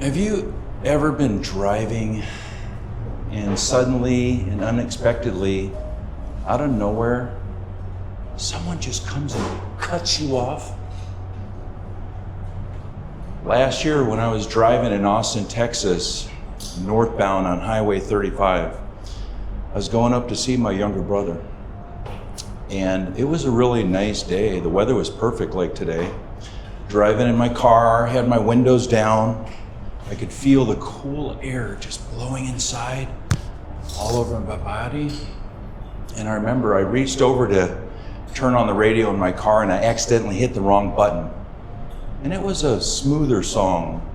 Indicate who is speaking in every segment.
Speaker 1: Have you ever been driving and suddenly and unexpectedly, out of nowhere, someone just comes and cuts you off? Last year when I was driving in Austin, Texas, northbound on Highway 35, I was going up to see my younger brother. And it was a really nice day. The weather was perfect like today. Driving in my car, had my windows down. I could feel the cool air just blowing inside all over my body. And I remember I reached over to turn on the radio in my car and I accidentally hit the wrong button. And it was a smoother song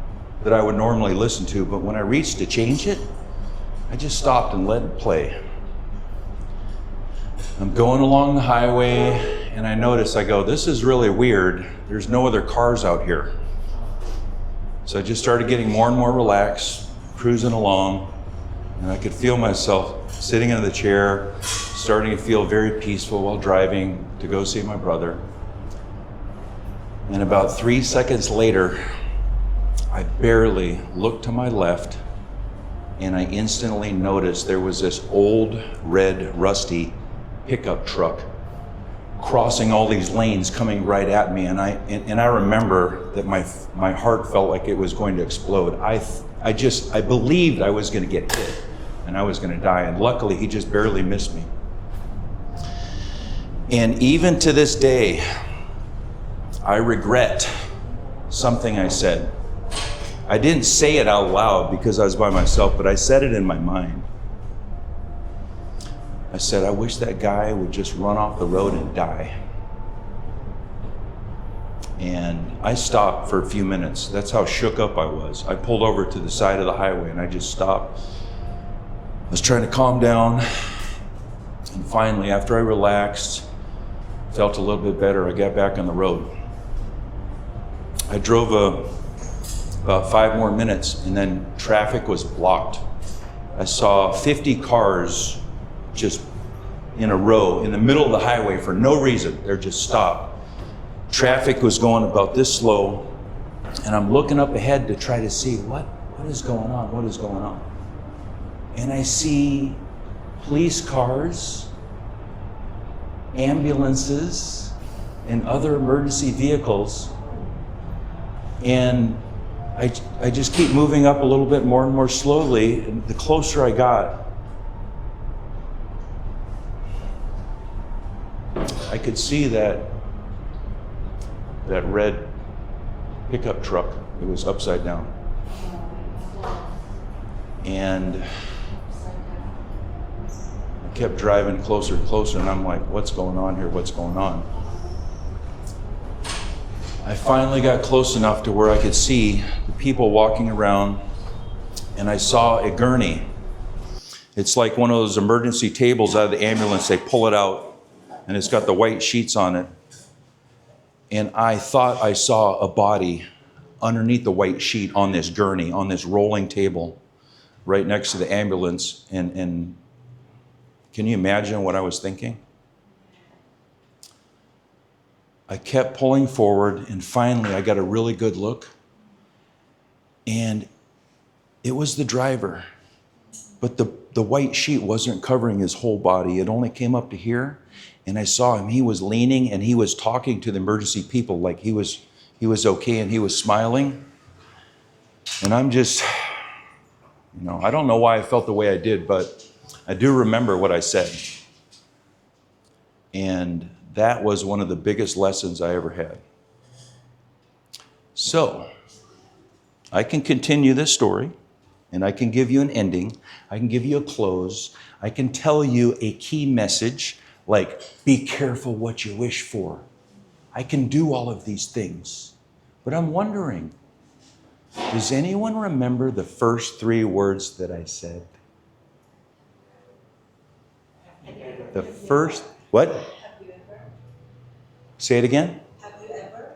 Speaker 1: that I would normally listen to, but when I reached to change it, I just stopped and let it play. I'm going along the highway and I notice, I go, this is really weird. There's no other cars out here. So I just started getting more and more relaxed, cruising along, and I could feel myself sitting in the chair, starting to feel very peaceful while driving to go see my brother. And about 3 seconds later, I barely looked to my left, and I instantly noticed there was this old, red, rusty pickup truck crossing all these lanes coming right at me, and I remember that my heart felt like it was going to explode. I believed I was going to get hit and I was going to die, and luckily he just barely missed me. And even to this day, I regret something I said. I didn't say it out loud because I was by myself, but I said it in my mind. I said, I wish that guy would just run off the road and die. And I stopped for a few minutes. That's how shook up I was. I pulled over to the side of the highway and I just stopped. I was trying to calm down. And finally, after I relaxed, felt a little bit better, I got back on the road. I drove about 5 more minutes and then traffic was blocked. I saw 50 cars just in a row in the middle of the highway for no reason. They're just stopped. Traffic was going about this slow, and I'm looking up ahead to try to see what is going on, what is going on. And I see police cars, ambulances, and other emergency vehicles. And I just keep moving up a little bit more and more slowly, and the closer I got, I could see that red pickup truck. It was upside down. And I kept driving closer and closer, and I'm like, what's going on here? What's going on? I finally got close enough to where I could see the people walking around, and I saw a gurney. It's like one of those emergency tables out of the ambulance. They pull it out, and it's got the white sheets on it. And I thought I saw a body underneath the white sheet on this gurney, on this rolling table, right next to the ambulance. And can you imagine what I was thinking? I kept pulling forward, and finally I got a really good look. And it was the driver. But the white sheet wasn't covering his whole body. It only came up to here. And I saw him. He was leaning and he was talking to the emergency people like he was okay, and he was smiling. And I'm just, I don't know why I felt the way I did, but I do remember what I said. And that was one of the biggest lessons I ever had. So, I can continue this story, and I can give you an ending. I can give you a close. I can tell you a key message, like, be careful what you wish for. I can do all of these things. But I'm wondering, does anyone remember the first 3 words that I said? The first, what?
Speaker 2: Have you ever?
Speaker 1: Say it again.
Speaker 2: Have you ever?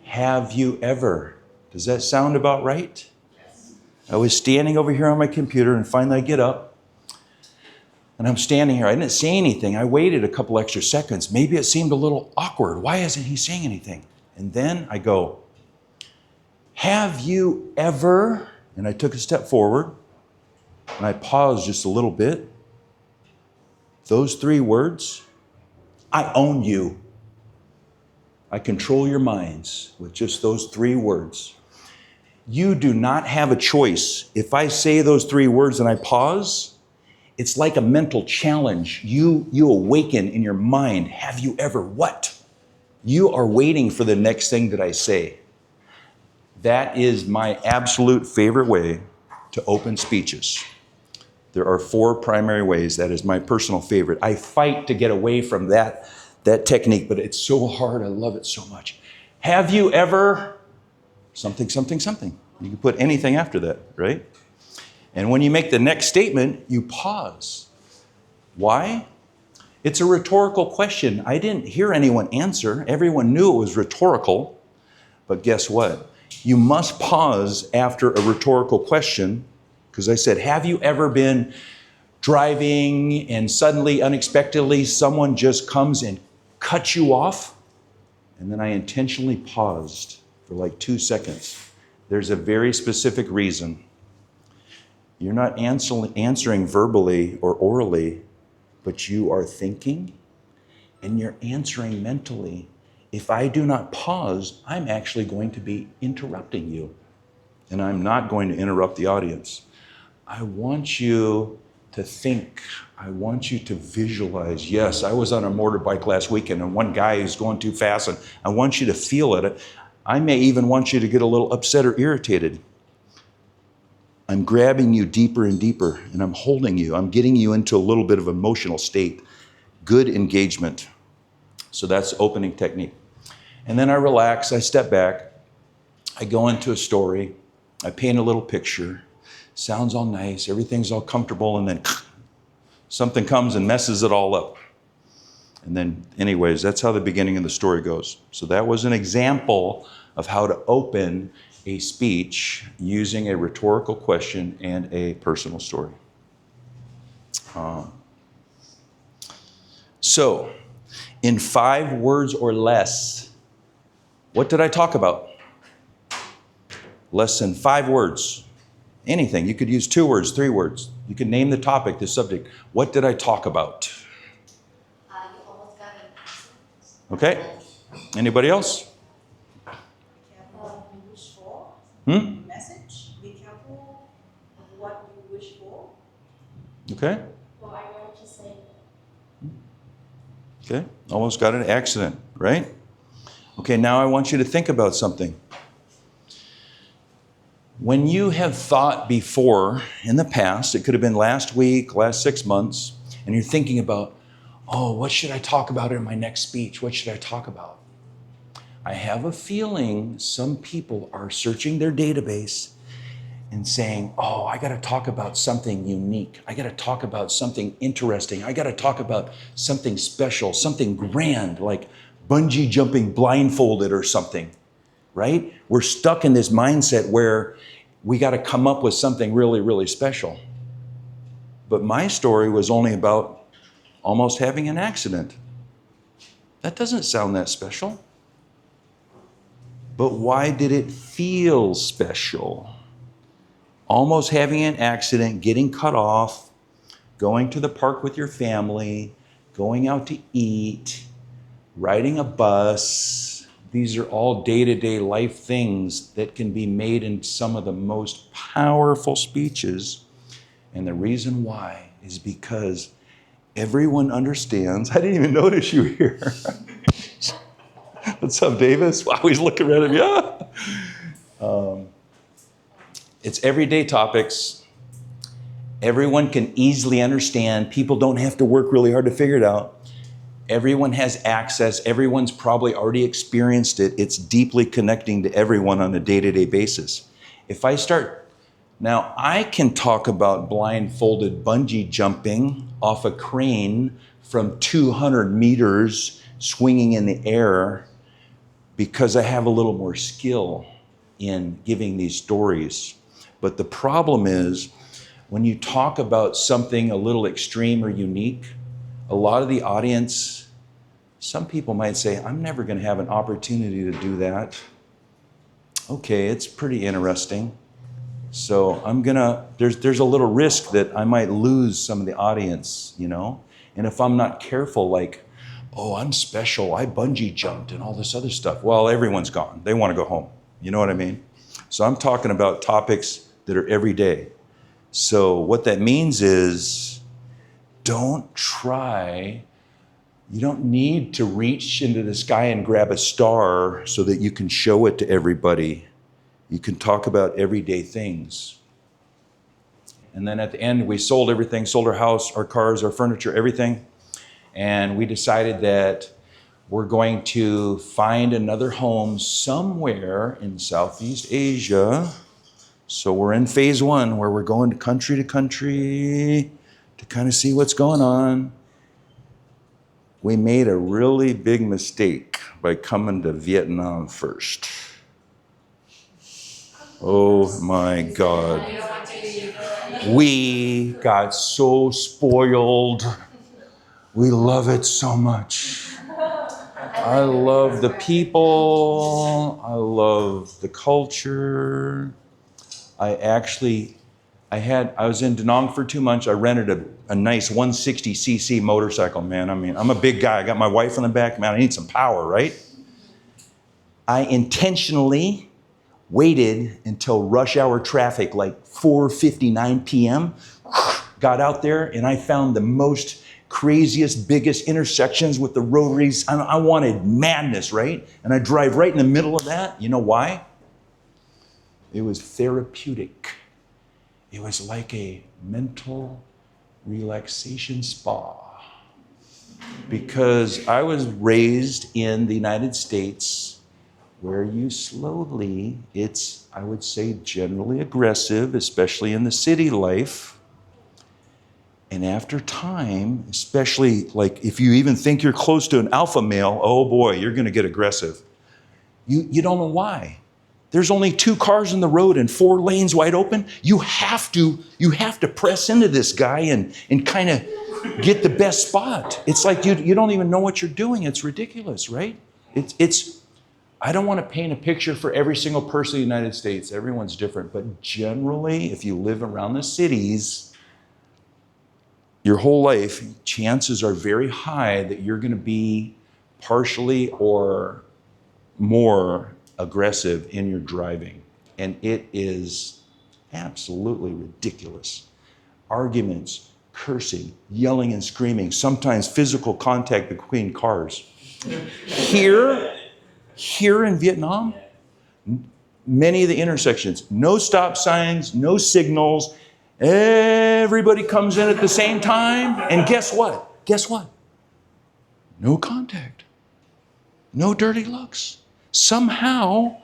Speaker 1: Have you ever? Does that sound about right?
Speaker 2: Yes.
Speaker 1: I was standing over here on my computer, and finally I get up. And I'm standing here. I didn't say anything. I waited a couple extra seconds. Maybe it seemed a little awkward. Why isn't he saying anything? And then I go, have you ever and I took a step forward, and I paused just a little bit. Those 3 words, I own you. I control your minds with just those 3 words. You do not have a choice. If I say those 3 words and I pause, it's like a mental challenge. You awaken in your mind. Have you ever what? You are waiting for the next thing that I say. That is my absolute favorite way to open speeches. There are 4 primary ways. That is my personal favorite. I fight to get away from that technique, but it's so hard. I love it so much. Have you ever something, something, something? You can put anything after that, right? And when you make the next statement, you pause. Why? It's a rhetorical question. I didn't hear anyone answer. Everyone knew it was rhetorical. But guess what? You must pause after a rhetorical question, because I said, have you ever been driving and suddenly, unexpectedly, someone just comes and cuts you off? And then I intentionally paused for like 2 seconds. There's a very specific reason. You're not answering verbally or orally, but you are thinking and you're answering mentally. If I do not pause, I'm actually going to be interrupting you. And I'm not going to interrupt the audience. I want you to think. I want you to visualize. Yes, I was on a motorbike last weekend and one guy is going too fast, and I want you to feel it. I may even want you to get a little upset or irritated. I'm grabbing you deeper and deeper, and I'm holding you. I'm getting you into a little bit of emotional state. Good engagement. So that's opening technique. And then I relax, I step back, I go into a story, I paint a little picture, sounds all nice, everything's all comfortable, and then something comes and messes it all up. And then, anyways, that's how the beginning of the story goes. So that was an example of how to open a speech using a rhetorical question and a personal story. So, in 5 words or less, what did I talk about? Less than 5 words. Anything. You could use 2 words, 3 words. You could name the topic, the subject. What did I talk about?
Speaker 2: You almost got an accent.
Speaker 1: Okay. Anybody else?
Speaker 2: Be careful what you wish for. Message. Be careful what you wish for.
Speaker 1: Okay.
Speaker 2: Well, I wanted to say.
Speaker 1: Okay. Almost got an accident, right? Okay, now I want you to think about something. When you have thought before in the past, it could have been last week, last 6 months, and you're thinking about, oh, what should I talk about in my next speech? What should I talk about? I have a feeling some people are searching their database and saying, oh, I got to talk about something unique. I got to talk about something interesting. I got to talk about something special, something grand, like bungee jumping blindfolded or something, right? We're stuck in this mindset where we got to come up with something really, really special. But my story was only about almost having an accident. That doesn't sound that special. But why did it feel special? Almost having an accident, getting cut off, going to the park with your family, going out to eat, riding a bus. These are all day-to-day life things that can be made in some of the most powerful speeches. And the reason why is because everyone understands. I didn't even notice you here. What's up, Davis? Wow, he's looking at him. Yeah. It's everyday topics. Everyone can easily understand. People don't have to work really hard to figure it out. Everyone has access. Everyone's probably already experienced it. It's deeply connecting to everyone on a day-to-day basis. If I start, now I can talk about blindfolded bungee jumping off a crane from 200 meters swinging in the air because I have a little more skill in giving these stories. But the problem is when you talk about something a little extreme or unique, a lot of the audience, some people might say, I'm never going to have an opportunity to do that. Okay, it's pretty interesting. So there's a little risk that I might lose some of the audience, you know? And if I'm not careful, like, oh, I'm special, I bungee jumped and all this other stuff. Well, everyone's gone. They want to go home. You know what I mean? So I'm talking about topics that are everyday. So what that means is you don't need to reach into the sky and grab a star so that you can show it to everybody. You can talk about everyday things. And then at the end, we sold everything, sold our house, our cars, our furniture, everything. And we decided that we're going to find another home somewhere in Southeast Asia. So we're in phase 1 where we're going to country to kind of see what's going on. We made a really big mistake by coming to Vietnam first. Oh my God. We got so spoiled. We love it so much. I love the people. I love the culture. I was in Da Nang for 2 months. I rented a nice 160cc motorcycle, man. I mean, I'm a big guy. I got my wife on the back. Man, I need some power, right? I intentionally waited until rush hour traffic, like 4:59 p.m., got out there, and I found the most craziest, biggest intersections with the rotaries. I wanted madness, right? And I drive right in the middle of that. You know why? It was therapeutic. It was like a mental relaxation spa. Because I was raised in the United States where you slowly, it's, I would say, generally aggressive, especially in the city life. And after time, especially like if you even think you're close to an alpha male, oh boy, you're going to get aggressive. You don't know why. There's only 2 cars in the road and 4 lanes wide open. You have to press into this guy and kind of get the best spot. It's like you don't even know what you're doing. It's ridiculous, right? I don't want to paint a picture for every single person in the United States. Everyone's different. But generally, if you live around the cities, your whole life, chances are very high that you're going to be partially or more aggressive in your driving. And it is absolutely ridiculous. Arguments, cursing, yelling and screaming, sometimes physical contact between cars. Here in Vietnam, many of the intersections, no stop signs, no signals, everybody comes in at the same time, and guess what? No contact, no dirty looks. Somehow,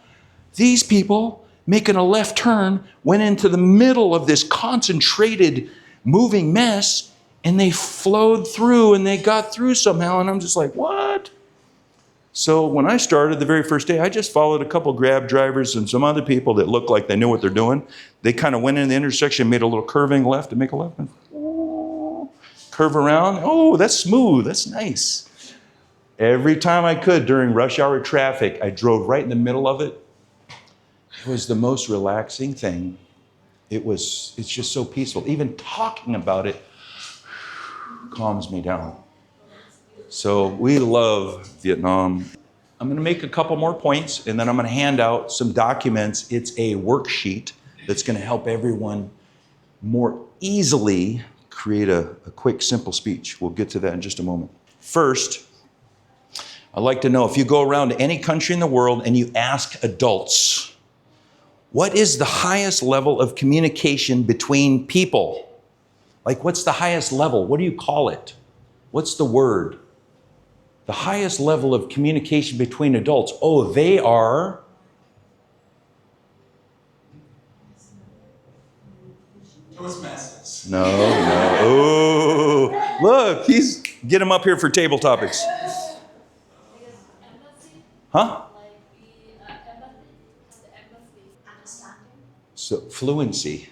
Speaker 1: these people making a left turn went into the middle of this concentrated moving mess, and they flowed through and they got through somehow, and I'm just like, what? So when I started the very first day, I just followed a couple Grab drivers and some other people that looked like they knew what they're doing. They kind of went in the intersection, made a little curving left to make a left, and curve around. Oh, that's smooth, that's nice. Every time I could during rush hour traffic, I drove right in the middle of it. It was the most relaxing thing. It's just so peaceful. Even talking about it calms me down. So we love Vietnam. I'm going to make a couple more points, and then I'm going to hand out some documents. It's a worksheet that's going to help everyone more easily create a quick, simple speech. We'll get to that in just a moment. First, I'd like to know if you go around to any country in the world and you ask adults, what is the highest level of communication between people? Like, what's the highest level? What do you call it? What's the word? The highest level of communication between adults. Oh, they are
Speaker 3: Toastmasters.
Speaker 1: No. Oh, look, get him up here for table topics. Huh? So fluency.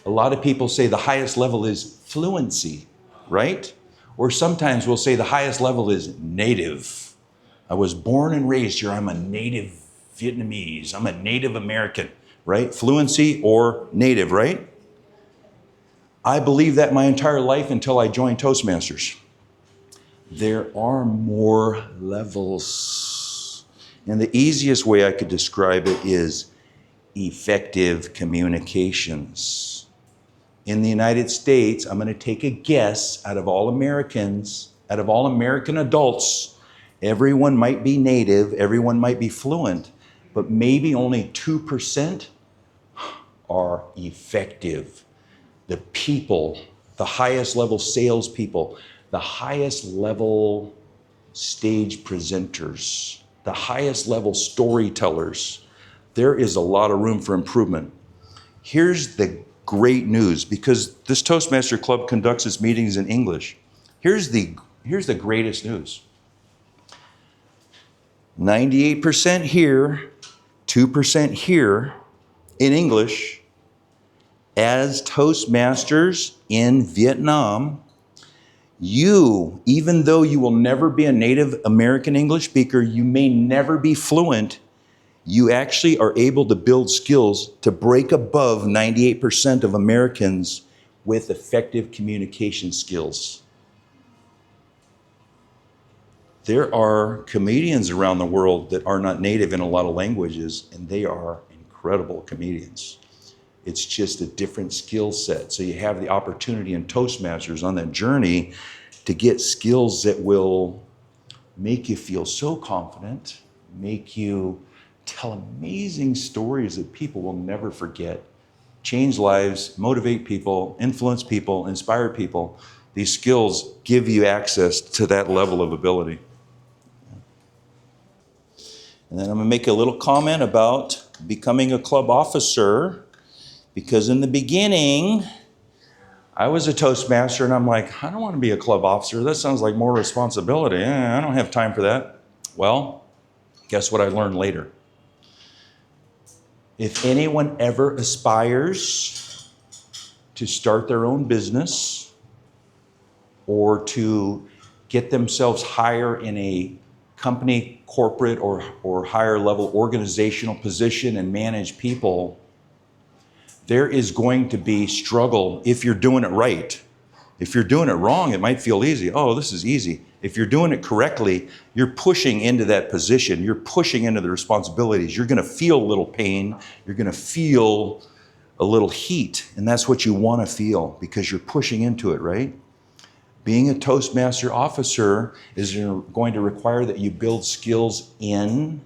Speaker 1: A lot of people say the highest level is fluency, right? Or sometimes we'll say the highest level is native. I was born and raised here. I'm a native Vietnamese. I'm a Native American. right? Fluency or native, right? I believed that my entire life until I joined Toastmasters. There are more levels. And the easiest way I could describe it is effective communications. In the United States, I'm going to take a guess out of all Americans, out of all American adults, everyone might be native, everyone might be fluent, but maybe only 2% are effective. The people, the highest level salespeople, the highest level stage presenters, the highest level storytellers, there is a lot of room for improvement. Here's the great news, because this Toastmaster Club conducts its meetings in English. Here's the greatest news. 98% here, 2% here in English. As Toastmasters in Vietnam, you, even though you will never be a native American English speaker, you may never be fluent, you actually are able to build skills to break above 98% of Americans with effective communication skills. There are comedians around the world that are not native in a lot of languages, and they are incredible comedians. It's just a different skill set. So you have the opportunity in Toastmasters on that journey to get skills that will make you feel so confident, make you tell amazing stories that people will never forget, change lives, motivate people, influence people, inspire people. These skills give you access to that level of ability. And then I'm going to make a little comment about becoming a club officer, because in the beginning, I was a Toastmaster and I'm like, I don't want to be a club officer. That sounds like more responsibility. I don't have time for that. Well, guess what I learned later? If anyone ever aspires to start their own business or to get themselves higher in a company, corporate, or higher level organizational position and manage people, there is going to be struggle if you're doing it right. If you're doing it wrong, it might feel easy. Oh, this is easy. If you're doing it correctly, you're pushing into that position. You're pushing into the responsibilities. You're going to feel a little pain. You're going to feel a little heat. And that's what you want to feel because you're pushing into it, right? Being a Toastmaster officer is going to require that you build skills in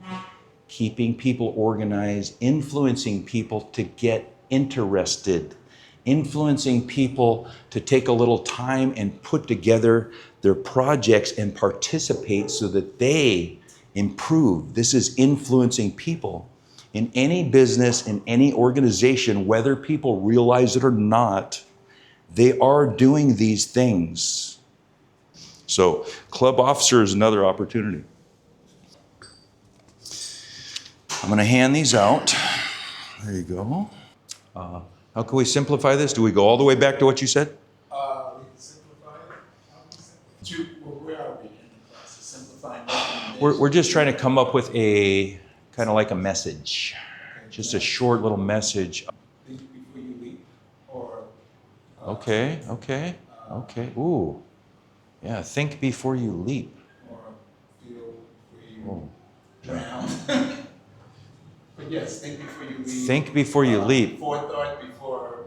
Speaker 1: keeping people organized, influencing people to get interested, influencing people to take a little time and put together their projects and participate so that they improve. This is influencing people. In any business, in any organization, whether people realize it or not, they are doing these things. So, club officer is another opportunity. I'm going to hand these out. There you go. How can we simplify this? Do we go all the way back to what you said?
Speaker 3: We can simplify it. Where are we in the process? Simplifying.
Speaker 1: We're just trying to come up with a kind of like a message, just a short little message.
Speaker 3: Think before you leap, or
Speaker 1: Okay. Ooh, yeah. Think before you leap.
Speaker 3: or feel before you drown. But yes, think before you leap.
Speaker 1: Think before you leap.
Speaker 3: Forethought before.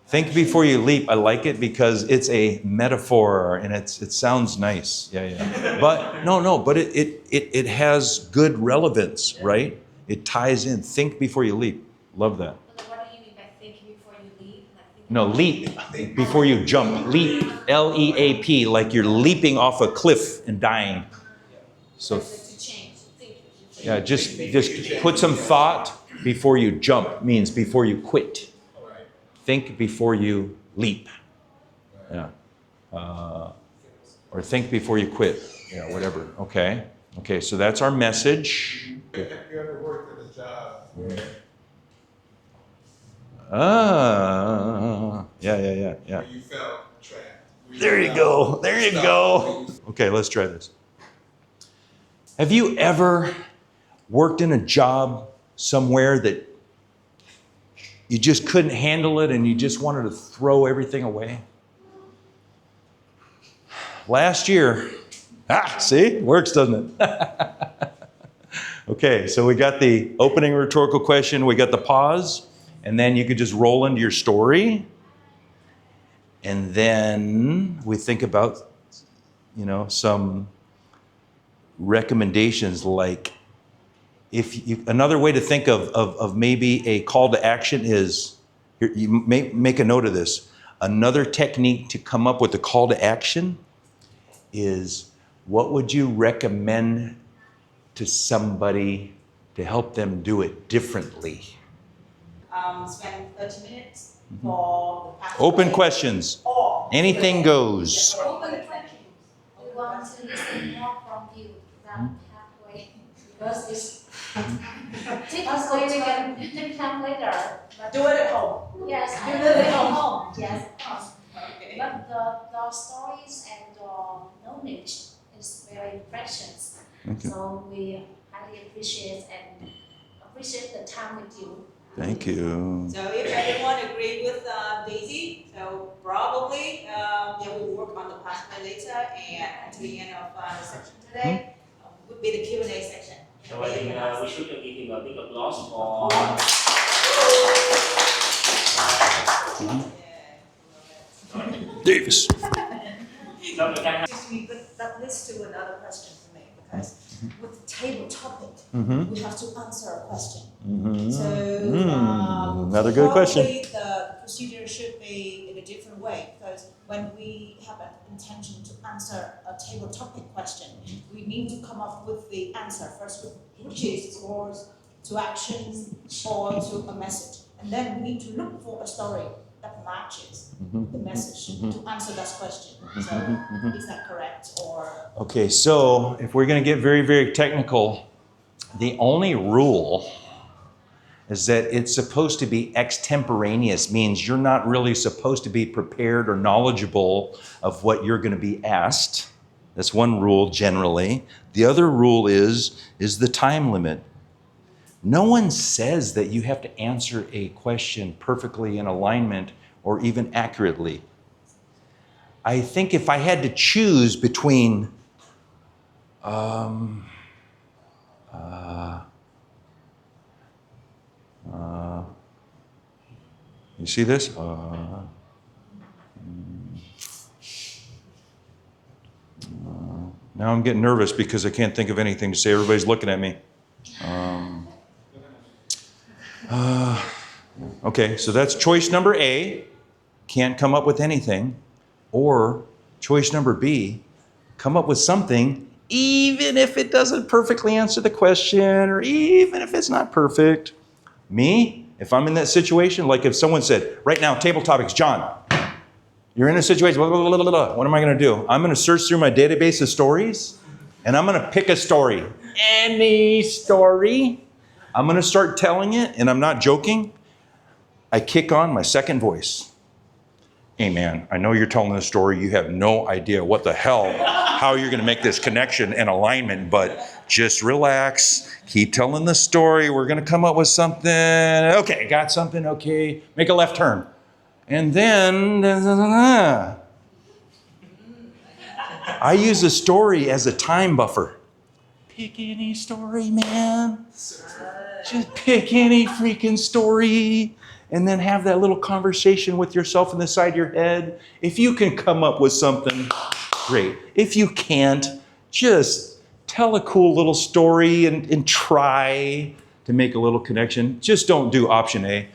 Speaker 1: Think before you leap. I like it because it's a metaphor and it sounds nice. Yeah. But it has good relevance, right? It ties in. Think before you leap. Love that.
Speaker 4: But what do you mean by thinking before you leap?
Speaker 1: No, leap before you jump. Leap, L-E-A-P, like you're leaping off a cliff and dying. So,
Speaker 4: To change, think.
Speaker 1: yeah, just put some thought before you jump. Means before you quit.
Speaker 3: Right.
Speaker 1: Think before you leap. Yeah. Or think before you quit. Yeah, whatever. Okay. So that's our message.
Speaker 3: Have you ever worked at a job where
Speaker 1: Yeah.
Speaker 3: you felt trapped?
Speaker 1: There you go. Okay, let's try this. Have you ever worked in a job somewhere that you just couldn't handle it and you just wanted to throw everything away? Last year, see, works, doesn't it? Okay, so we got the opening rhetorical question, we got the pause, and then you could just roll into your story. And then we think about, some recommendations, like another way to think of maybe a call to action is, you make a note of this. Another technique to come up with a call to action is, what would you recommend to somebody to help them do it differently?
Speaker 2: Spend 30 minutes for the
Speaker 1: Open questions.
Speaker 2: Or
Speaker 1: Anything goes.
Speaker 4: Open question. We want to listen more from you than halfway. Because it's typically we can come later. But
Speaker 2: do it at home.
Speaker 4: yes,
Speaker 2: Do
Speaker 4: I
Speaker 2: it
Speaker 4: do it
Speaker 2: at
Speaker 4: at
Speaker 2: home.
Speaker 4: home. Yes, of course.
Speaker 2: Okay.
Speaker 4: But the stories and the knowledge is very precious.
Speaker 1: Okay.
Speaker 4: So we highly appreciate the time with you.
Speaker 1: Thank you.
Speaker 2: So if everyone agree with Daisy, so probably they will work on the pathway later, and at the end of the section today would be the Q&A section.
Speaker 5: So I think we should give him a big applause for.
Speaker 1: Davis.
Speaker 2: That leads to another question for me, because with the table topic,
Speaker 1: Mm-hmm.
Speaker 2: we have to answer a question.
Speaker 1: Mm-hmm.
Speaker 2: So
Speaker 1: Another good question.
Speaker 2: probably the procedure should be in a different way, because when we have an intention to answer a table topic question, we need to come up with the answer first, which is towards to actions or to a message, and then we need to look for a story that matches the message to answer that question. So is that correct, or?
Speaker 1: Okay, so if we're going to get very, very technical, the only rule is that it's supposed to be extemporaneous, means you're not really supposed to be prepared or knowledgeable of what you're going to be asked. That's one rule generally. The other rule is the time limit. No one says that you have to answer a question perfectly in alignment or even accurately. I think if I had to choose between you see this? Now I'm getting nervous because I can't think of anything to say. Everybody's looking at me. Okay, so that's choice number A. Can't come up with anything. Or choice number B, come up with something even if it doesn't perfectly answer the question, or even if it's not perfect. Me, if I'm in that situation, like if someone said, right now, table topics, John, you're in a situation, blah, blah, blah, blah, blah. What am I going to do? I'm going to search through my database of stories, and I'm going to pick a story. Any story. I'm going to start telling it, and I'm not joking. I kick on my second voice. Hey man, I know you're telling this story. You have no idea what the hell, how you're going to make this connection and alignment, but just relax. Keep telling the story. We're going to come up with something. Okay, got something. Okay, make a left turn. And then, I use a story as a time buffer. Pick any story, man. Just pick any freaking story. And then have that little conversation with yourself in the side of your head. If you can come up with something, great. If you can't, just tell a cool little story and try to make a little connection. Just don't do option A.